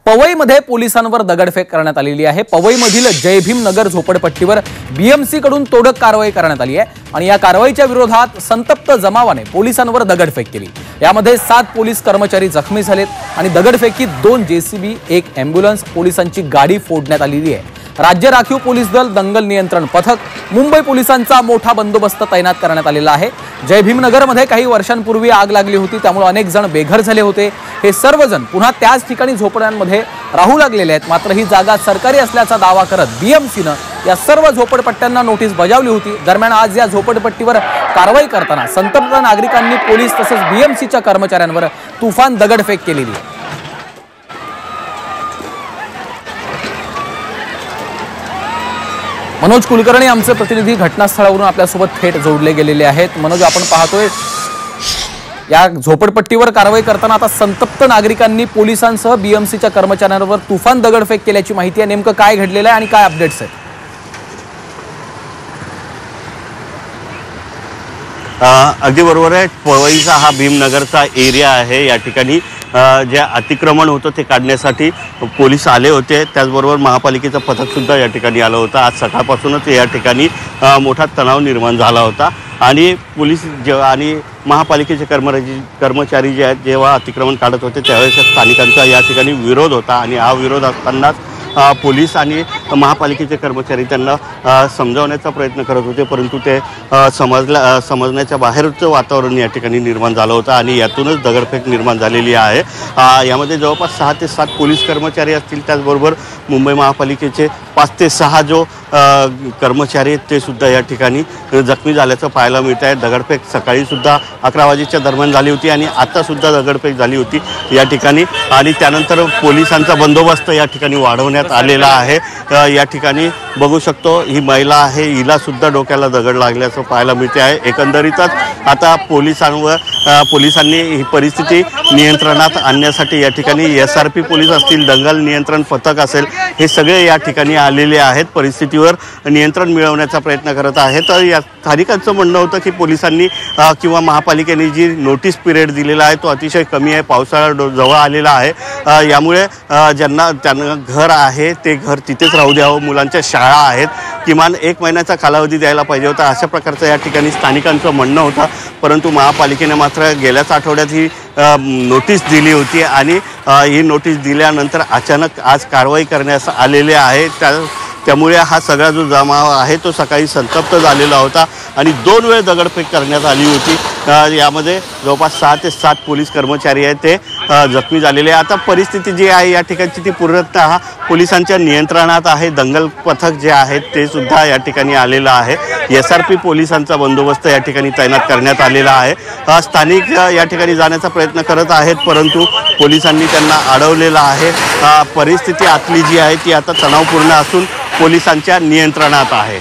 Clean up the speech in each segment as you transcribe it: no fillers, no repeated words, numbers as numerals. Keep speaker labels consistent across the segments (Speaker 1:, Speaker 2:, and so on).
Speaker 1: पवईमध्ये पोलिसांवर दगडफेक करण्यात आलेली आहे। पवईमधील जयभीम नगर झोपडपट्टीवर बीएमसी कडून तोडक कारवाई करण्यात आली आहे आणि या कारवाईच्या विरोधात संतप्त जमावाने पोलिसांवर दगडफेक केली। यामध्ये 7 पोलीस कर्मचारी जखमी झालेत आणि दगडफेकीत 2 जेसीबी, 1 एम्ब्युलन्स, पोलिसांची गाडी फोडण्यात आलेली आहे। राज्य राखीव पोलीस दल, दंगल नियंत्रण पथक, मुंबई पोलिसांचा मोठा बंदोबस्त तैनात करण्यात आलेला आहे। जयभीमनगरमध्ये काही वर्षांपूर्वी आग लागली होती, त्यामुळे अनेक जण बेघर झाले होते। हे सर्वजण पुन्हा त्याच ठिकाणी झोपड्यांमध्ये राहू लागलेले आहेत। मात्र ही जागा सरकारी असल्याचा दावा करत बीएमसीने या सर्व झोपडपट्ट्यांना नोटीस बजावली होती। दरम्यान आज या झोपडपट्टीवर कारवाई करताना संतप्त नागरिकांनी पोलीस तसेच बीएमसीच्या कर्मचाऱ्यांवर तुफान दगडफेक केलेली आहे। मनोज कुलकर्णी आमचे प्रतिनिधी घटनास्थळावरून आपल्यासोबत थेट जोडले गेलेले आहेत। मनोज, आपण पाहतोय या झोपडपट्टीवर कारवाई करताना आता संतप्त नागरिकांनी पोलिसांसह बीएमसीच्या कर्मचाऱ्यांवर तुफान दगडफेक केल्याची माहिती आहे। नेमकं काय घडलेलं आहे आणि काय अपडेट्स आहेत?
Speaker 2: अगदी बरोबर आहे। पवईचा हा भीमनगरचा एरिया आहे। या ठिकाणी जे अतिक्रमण होतं ते काढण्यासाठी पोलीस आले होते, त्याचबरोबर महापालिकेचं पथक सुद्धा या ठिकाणी आलं होतं। आज सकाळपासूनच या ठिकाणी मोठा तणाव निर्माण झाला होता आणि पोलीस जेव्हा आणि महापालिकेचे कर्मचारी जे आहेत जेव्हा अतिक्रमण काढत होते त्यावेळेस स्थानिकांचा या ठिकाणी विरोध होता आणि हा विरोध असतानाच पोलीस आणि महापालिकेचे कर्मचारी त्यांना समजावण्याचा प्रयत्न करत होते, परंतु ते समजण्याच्या बाहेरचं वातावरण या ठिकाणी निर्माण झालं होतं आणि यातूनच दगडफेक निर्माण झालेली आहे। यामध्ये जवळपास 6 ते 7 पोलीस कर्मचारी असतील, त्याचबरोबर मुंबई महापालिकेचे 5 ते 6 जो कर्मचारी आहेत ते सुद्धा या ठिकाणी जखमी झाल्याचं पाहायला मिळत आहे। दगडफेक सकाळी सुद्धा 11 वाजेच्या दरम्यान झाली होती आणि आता सुद्धा दगडफेक झाली होती या ठिकाणी आणि त्यानंतर पोलिसांचा बंदोबस्त या ठिकाणी वाढवण्यात आलेला आहे। या ठिकाणी बघू शकतो ही महिला आहे, हिला सुद्धा डोक्याला दगड लागल्याचं पाहायला मिळते आहे। एकंदरीतच आता पोलिसांनी ही परिस्थिती नियंत्रणात आणण्यासाठी या ठिकाणी SRP पोलीस असतील, दंगल नियंत्रण पथक असेल, हे सगळे या ठिकाणी आलेले आहेत, परिस्थितीवर नियंत्रण मिळवण्याचा प्रयत्न करत आहेत। तर या स्थानिकांचं म्हणणं होतं की पोलिसांनी किंवा महापालिकेने जी नोटीस पिरियड दिलेला आहे तो अतिशय कमी आहे, पावसाळा जवळ आलेला आहे, यामुळे ज्यांना घर आहे ते घर तिथेच राहू द्यावं, मुलांच्या शाळा आहेत, किमान 1 महिन्याचा कालावधी द्यायला पाहिजे होता, अशा प्रकारचं या ठिकाणी स्थानिकांचं म्हणणं होतं। परंतु महापालिकेने मात्र गेल्याच आठवड्यात ही नोटीस दिली होती आणि ही नोटीस दिल्यानंतर अचानक आज कारवाई करण्यास आलेले आहे। त्यामुळे हा सगळा जो जमाव आहे तो सकाळी संतप्त झालेला होता आणि 2 वेळ दगडफेक करण्यात आली होती। यामध्ये जवळपास 6 ते 7 पोलीस कर्मचारी आहेत ते जखमी झालेले आहे। आता परिस्थिती जी आहे या ठिकाणची ती पूर्णतः पोलिसांच्या नियंत्रणात आहे। दंगल पथक जे आहेत ते सुद्धा या ठिकाणी आलेलं आहे। SRP पोलिसांचा बंदोबस्त या ठिकाणी तैनात करण्यात आलेला आहे। स्थानिक या ठिकाणी जाण्याचा प्रयत्न करत आहेत, परंतु पोलिसांनी त्यांना अडवलेलं आहे। परिस्थिती आतली जी आहे ती आता तणावपूर्ण असून पोलिसांच्या नियंत्रणात आहे।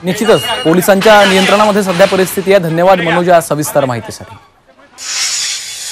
Speaker 1: निश्चितच पोलिसांच्या नियंत्रणामध्ये सध्या परिस्थिती आहे। धन्यवाद मनोज या सविस्तर माहितीसाठी।